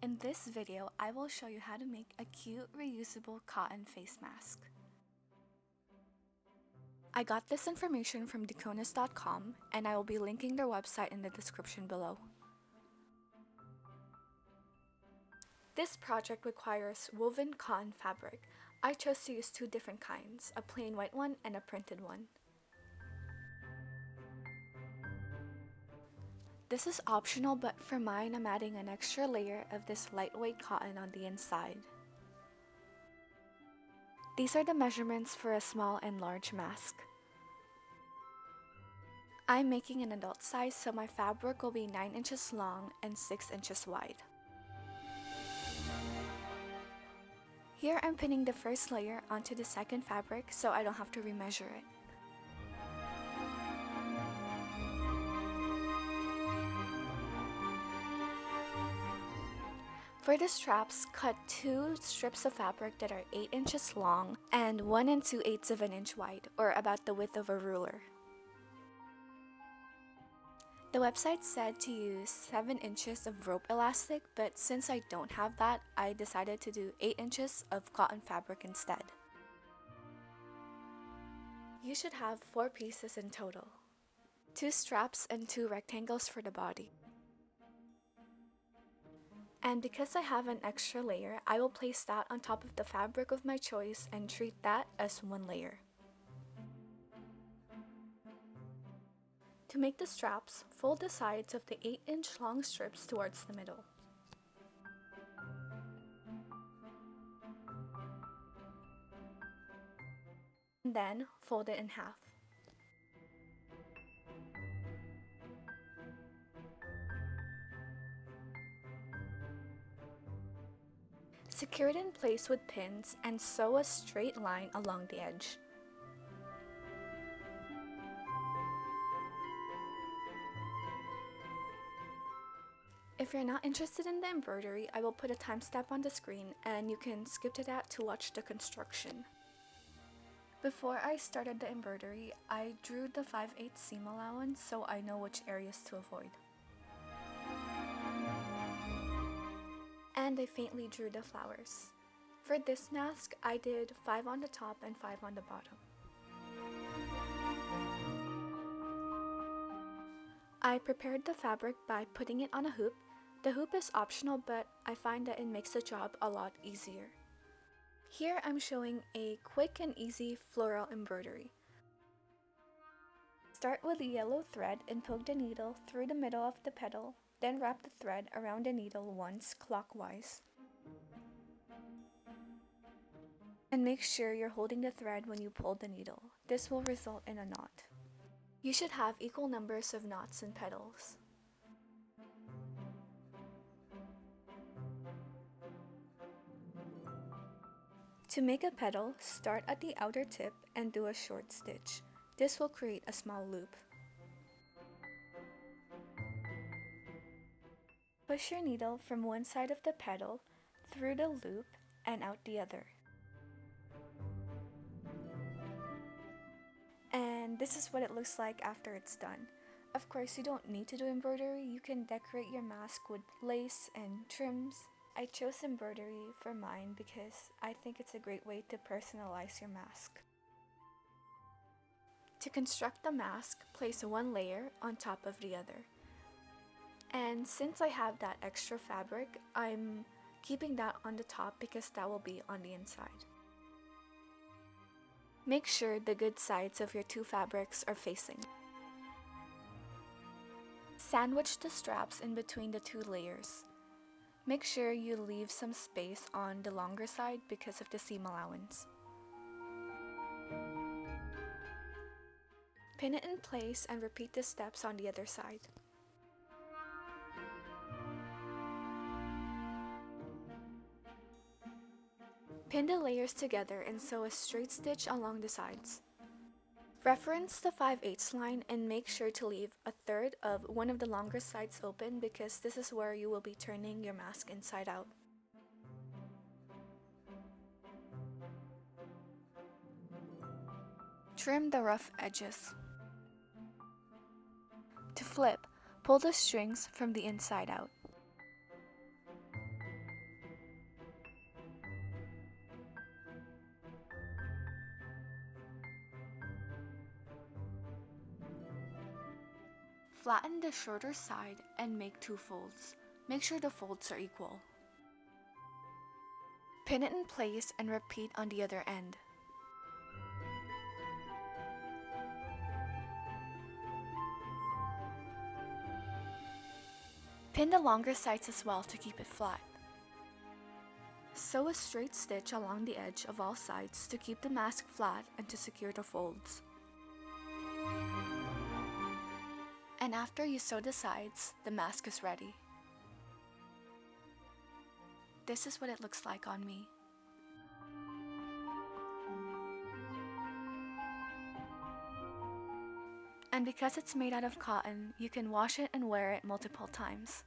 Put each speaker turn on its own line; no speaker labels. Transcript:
In this video, I will show you how to make a cute reusable cotton face mask. I got this information from deconis.com and I will be linking their website in the description below. This project requires woven cotton fabric. I chose to use two different kinds, a plain white one and a printed one. This is optional, but for mine I'm adding an extra layer of this lightweight cotton on the inside. These are the measurements for a small and large mask. I'm making an adult size, so my fabric will be 9 inches long and 6 inches wide. Here I'm pinning the first layer onto the second fabric so I don't have to remeasure it. For the straps, cut 2 strips of fabric that are 8 inches long and 1 2/8 of an inch wide, or about the width of a ruler. The website said to use 7 inches of rope elastic, but since I don't have that, I decided to do 8 inches of cotton fabric instead. You should have 4 pieces in total. 2 straps and 2 rectangles for the body. And because I have an extra layer, I will place that on top of the fabric of my choice and treat that as one layer. To make the straps, fold the sides of the 8-inch long strips towards the middle. And then fold it in half. Secure it in place with pins and sew a straight line along the edge. If you're not interested in the embroidery, I will put a timestamp on the screen and you can skip to that to watch the construction. Before I started the embroidery, I drew the 5/8 seam allowance so I know which areas to avoid. And I faintly drew the flowers. For this mask, I did 5 on the top and 5 on the bottom. I prepared the fabric by putting it on a hoop. The hoop is optional, but I find that it makes the job a lot easier. Here I'm showing a quick and easy floral embroidery. Start with the yellow thread and poke the needle through the middle of the petal, then wrap the thread around the needle once clockwise. And make sure you're holding the thread when you pull the needle. This will result in a knot. You should have equal numbers of knots and petals. To make a petal, start at the outer tip and do a short stitch. This will create a small loop. Push your needle from one side of the petal through the loop and out the other. And this is what it looks like after it's done. Of course, you don't need to do embroidery. You can decorate your mask with lace and trims. I chose embroidery for mine because I think it's a great way to personalize your mask. To construct the mask, place one layer on top of the other. And since I have that extra fabric, I'm keeping that on the top because that will be on the inside. Make sure the good sides of your two fabrics are facing. Sandwich the straps in between the two layers. Make sure you leave some space on the longer side because of the seam allowance. Pin it in place and repeat the steps on the other side. Pin the layers together and sew a straight stitch along the sides. Reference the 5/8 line and make sure to leave a third of one of the longer sides open because this is where you will be turning your mask inside out. Trim the rough edges. To flip, pull the strings from the inside out. Flatten the shorter side and make 2 folds. Make sure the folds are equal. Pin it in place and repeat on the other end. Pin the longer sides as well to keep it flat. Sew a straight stitch along the edge of all sides to keep the mask flat and to secure the folds. And after you sew the sides, the mask is ready. This is what it looks like on me. And because it's made out of cotton, you can wash it and wear it multiple times.